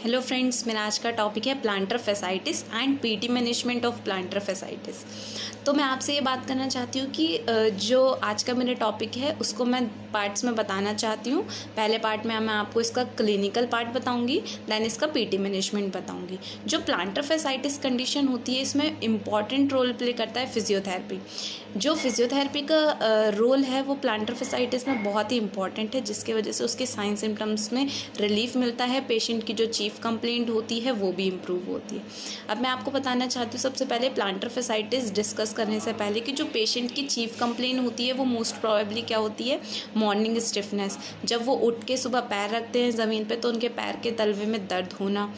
Hello friends, मेरा आज का टॉपिक है planter fasciitis and PT management of planter fasciitis. तो मैं आपसे ये बात करना चाहती हूँ कि जो आज का मेरा टॉपिक है उसको मैं पार्ट्स में बताना चाहती हूँ। पहले पार्ट में मैं आपको इसका क्लिनिकल पार्ट बताऊँगी, देन इसका पीटी मैनेजमेंट बताऊँगी। जो प्लांटर फैसाइटिस कंडीशन होती है इसमें इम्पॉर्टेंट रोल प्ले करता है फिजियोथेरेपी। जो फिजियोथेरेपी का रोल है वो प्लांटर फैसाइटिस में बहुत ही इंपॉर्टेंट है, जिसकी वजह से उसके साइन सिम्टम्स में रिलीफ मिलता है, पेशेंट की जो चीफ कंप्लेंट होती है वो भी इम्प्रूव होती है। अब मैं आपको बताना चाहती हूँ सबसे पहले प्लांटर फैसाइटिस डिस्कस करने से पहले कि जो पेशेंट की चीफ कंप्लेंट होती है वो मोस्ट प्रोबेबली क्या होती है, मॉर्निंग स्टिफनेस। जब वो उठ के सुबह पैर रखते हैं ज़मीन पे तो उनके पैर के तलवे में दर्द होना,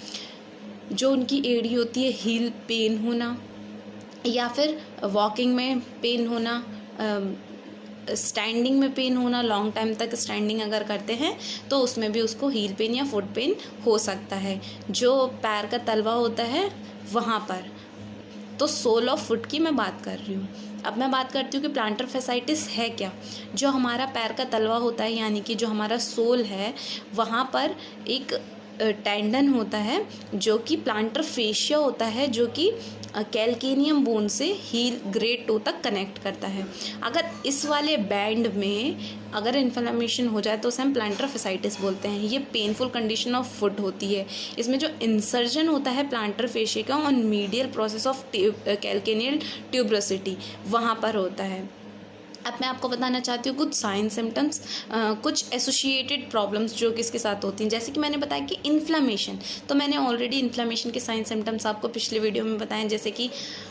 जो उनकी एड़ी होती है हील पेन होना, या फिर वॉकिंग में पेन होना, स्टैंडिंग में पेन होना, लॉन्ग टाइम तक स्टैंडिंग अगर करते हैं तो उसमें भी उसको हील पेन या फुट पेन हो सकता है। जो पैर का तलवा होता है वहाँ पर, तो सोल ऑफ फुट की मैं बात कर रही हूँ। अब मैं बात करती हूँ कि प्लांटर फैसाइटिस है क्या। जो हमारा पैर का तलवा होता है यानी कि जो हमारा सोल है वहाँ पर एक टेंडन होता है जो कि प्लांटर फेशिया होता है, जो कि कैल्केनियम बोन से हील ग्रेड टो तक कनेक्ट करता है। अगर इस वाले बैंड में अगर इन्फ्लेमेशन हो जाए तो उसे हम प्लांटर फैसाइटिस बोलते हैं। ये पेनफुल कंडीशन ऑफ फुट होती है। इसमें जो इंसर्जन होता है प्लांटर फेशिया का on medial process of calcaneal tuberosity वहाँ पर होता है। अब मैं आपको बताना चाहती हूँ कुछ साइन सिम्टम्स, कुछ एसोसिएटेड प्रॉब्लम्स जो कि इसके साथ होती हैं। जैसे कि मैंने बताया कि इन्फ्लेमेशन, तो मैंने ऑलरेडी इन्फ्लेमेशन के साइन सिम्टम्स आपको पिछले वीडियो में बताएं, जैसे कि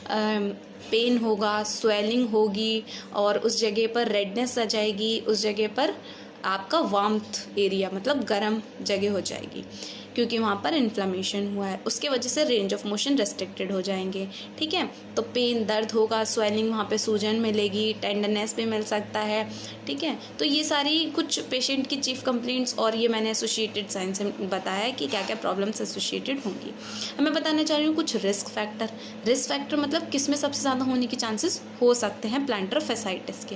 पेन होगा, स्वेलिंग होगी और उस जगह पर रेडनेस आ जाएगी, उस जगह पर आपका वार्मथ एरिया मतलब गर्म जगह हो जाएगी क्योंकि वहाँ पर इन्फ्लेमेशन हुआ है। उसके वजह से रेंज ऑफ मोशन रेस्ट्रिक्टेड हो जाएंगे। ठीक है, तो पेन, दर्द होगा, स्वेलिंग, वहाँ पे सूजन मिलेगी, टेंडरनेस भी मिल सकता है। ठीक है, तो ये सारी कुछ पेशेंट की चीफ कंप्लेंट्स और ये मैंने एसोसिएटेड साइन से बताया कि क्या क्या प्रॉब्लम्स एसोसिएटेड होंगी। अब मैं बताना चाह रही हूँ कुछ रिस्क फैक्टर। रिस्क फैक्टर मतलब किस में सबसे ज़्यादा होने के चांसेस हो सकते हैं प्लांटर फैसाइटिस के।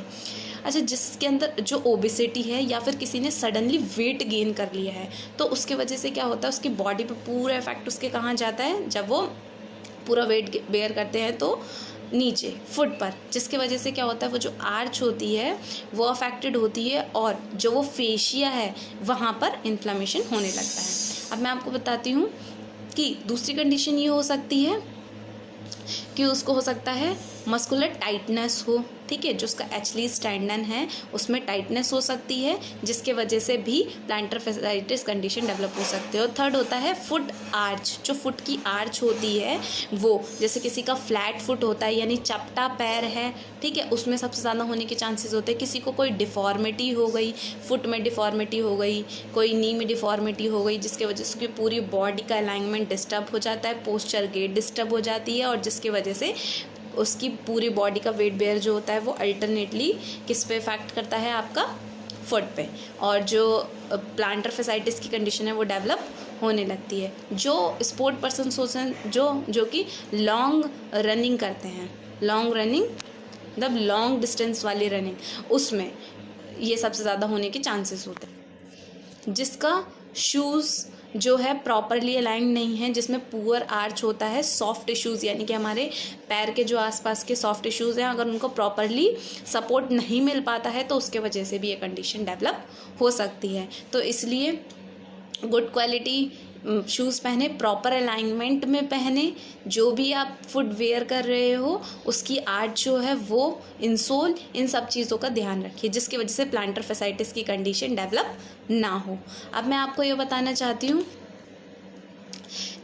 अच्छा, जिसके अंदर जो ओबेसिटी है या फिर किसी ने सडनली वेट गेन कर लिया है तो उसके वजह से क्या होता है, उसकी बॉडी पे पूरा इफेक्ट उसके कहाँ जाता है, जब वो पूरा वेट बेयर करते हैं तो नीचे फुट पर, जिसकी वजह से क्या होता है वो जो आर्च होती है वो अफेक्टेड होती है और जो वो फेशिया है वहाँ पर इन्फ्लेमेशन होने लगता है। अब मैं आपको बताती हूँ कि दूसरी कंडीशन ये हो सकती है कि उसको हो सकता है मस्कुलर टाइटनेस हो। ठीक है, जो उसका एचलीस टेंडन है उसमें टाइटनेस हो सकती है, जिसके वजह से भी प्लांटर फैसाइटिस कंडीशन डेवलप हो सकती है। और थर्ड होता है फुट आर्च। जो फुट की आर्च होती है वो, जैसे किसी का फ्लैट फुट होता है यानी चपटा पैर है, ठीक है, उसमें सबसे ज़्यादा होने के चांसेस होते हैं। किसी को कोई डिफॉर्मिटी हो गई, फुट में डिफॉर्मिटी हो गई, कोई नी में डिफॉर्मिटी हो गई, जिसकी वजह से उसकी पूरी बॉडी का अलाइनमेंट डिस्टर्ब हो जाता है, पोस्चर गेट डिस्टर्ब हो जाती है और जिसकी वजह से उसकी पूरी बॉडी का वेट बेयर जो होता है वो अल्टरनेटली किस पे इफेक्ट करता है, आपका फुट पे। और जो प्लांटर फैसाइटिस की कंडीशन है वो डेवलप होने लगती है। जो स्पोर्ट पर्सन होते हैं जो कि लॉन्ग रनिंग करते हैं, लॉन्ग रनिंग मतलब लॉन्ग डिस्टेंस वाली रनिंग, उसमें ये सबसे ज़्यादा होने के चांसेस होते हैं। जिसका शूज़ जो है प्रॉपरली अलाइंड नहीं है, जिसमें पुअर आर्च होता है, सॉफ्ट टिश्यूज़ यानी कि हमारे पैर के जो आसपास के सॉफ्ट टिश्यूज़ हैं अगर उनको प्रॉपरली सपोर्ट नहीं मिल पाता है तो उसके वजह से भी ये कंडीशन डेवलप हो सकती है। तो इसलिए गुड क्वालिटी शूज़ पहने, प्रॉपर अलाइनमेंट में पहने। जो भी आप फुट वेयर कर रहे हो उसकी आर्च जो है वो, इंसोल, इन सब चीज़ों का ध्यान रखिए जिसकी वजह से प्लांटर फैसाइटिस की कंडीशन डेवलप ना हो। अब मैं आपको ये बताना चाहती हूँ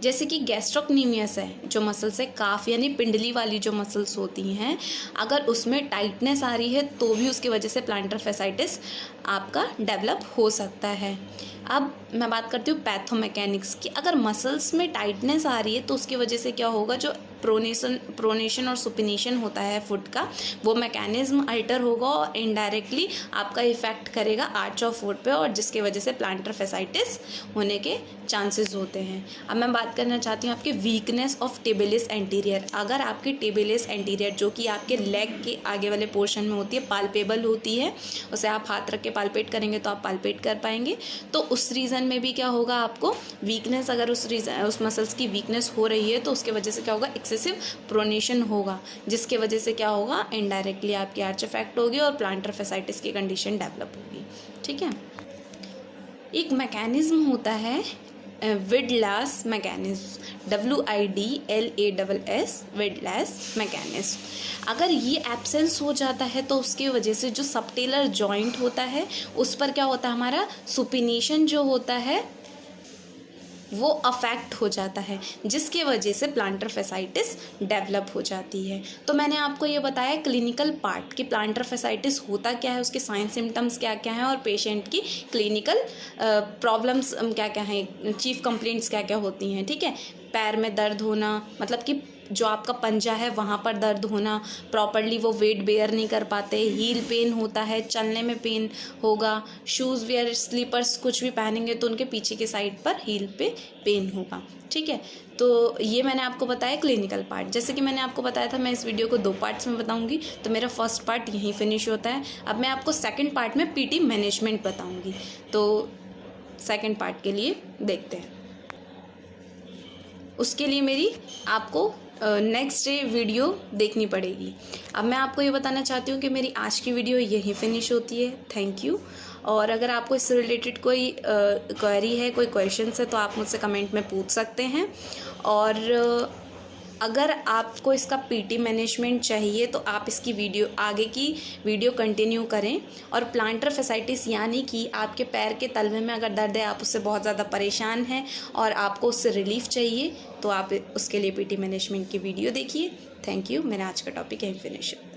जैसे कि गैस्ट्रोक्नीमियस है, जो मसल्स है काफ यानी पिंडली वाली जो मसल्स होती हैं, अगर उसमें टाइटनेस आ रही है तो भी उसकी वजह से प्लांटर फैसाइटिस आपका डेवलप हो सकता है। अब मैं बात करती हूँ पैथोमैकेनिक्स की। अगर मसल्स में टाइटनेस आ रही है तो उसकी वजह से क्या होगा, जो प्रोनेशन और सुपिनेशन होता है फुट का, वो मैकेनिज्म अल्टर होगा और इनडायरेक्टली आपका इफेक्ट करेगा आर्च ऑफ फुट पे, और जिसकी वजह से प्लांटर फैसाइटिस होने के चांसेस होते हैं। अब मैं बात करना चाहती हूँ आपकी वीकनेस ऑफ टिबिलिस एंटीरियर। अगर आपकी टिबिलिस एंटीरियर जो कि आपके लेग के आगे वाले पोर्शन में होती है, पाल्पेबल होती है, उसे आप हाथ रख के पाल्पेट करेंगे तो आप पाल्पेट कर पाएंगे, तो उस रीज़न में भी क्या होगा, आपको वीकनेस, अगर उस मसल्स की वीकनेस हो रही है तो उसके वजह से क्या होगा, एक्सेसिव प्रोनेशन होगा, जिसके वजह से क्या होगा, इनडायरेक्टली आपकी आर्च इफेक्ट होगी और प्लांटर फैसाइटिस की कंडीशन डेवलप होगी। ठीक है। एक मैकेनिज्म होता है विडलास मैकेनिज्म, WIDLASS, विडलास मैकेनिज्म। अगर ये एब्सेंस हो जाता है तो उसकी वजह से जो सबटेलर जॉइंट होता है उस पर क्या होता है, हमारा सुपिनेशन जो होता है वो अफेक्ट हो जाता है, जिसके वजह से प्लांटर फैसाइटिस डेवलप हो जाती है। तो मैंने आपको ये बताया क्लिनिकल पार्ट कि प्लांटर फैसाइटिस होता क्या है, उसके साइन सिम्टम्स क्या क्या हैं और पेशेंट की क्लिनिकल प्रॉब्लम्स क्या क्या हैं, चीफ कंप्लेंट्स क्या क्या होती हैं। ठीक है। पैर में दर्द होना, मतलब कि जो आपका पंजा है वहाँ पर दर्द होना, प्रॉपरली वो वेट बेयर नहीं कर पाते, हील पेन होता है, चलने में पेन होगा, शूज़ वेयर स्लीपर्स कुछ भी पहनेंगे तो उनके पीछे के साइड पर हील पे पेन होगा। ठीक है। तो ये मैंने आपको बताया क्लिनिकल पार्ट। जैसे कि मैंने आपको बताया था मैं इस वीडियो को 2 पार्ट्स में बताऊंगी, तो मेरा फर्स्ट पार्ट यहीं फिनिश होता है। अब मैं आपको सेकंड पार्ट में PT मैनेजमेंट बताऊंगी, तो सेकंड पार्ट के लिए देखते हैं। उसके लिए मेरी आपको नेक्स्ट डे वीडियो देखनी पड़ेगी। अब मैं आपको ये बताना चाहती हूँ कि मेरी आज की वीडियो यहीं फिनिश होती है। Thank you. और अगर आपको इससे रिलेटेड कोई क्वेरी है, कोई क्वेश्चन है, तो आप मुझसे कमेंट में पूछ सकते हैं। और अगर आपको इसका PT मैनेजमेंट चाहिए तो आप इसकी आगे की वीडियो कंटिन्यू करें। और प्लांटर फैसाइटिस यानी कि आपके पैर के तलवे में अगर दर्द है, आप उससे बहुत ज़्यादा परेशान हैं और आपको उससे रिलीफ चाहिए, तो आप उसके लिए PT मैनेजमेंट की वीडियो देखिए। Thank you. मेरा आज का टॉपिक यहीं फिनिश है।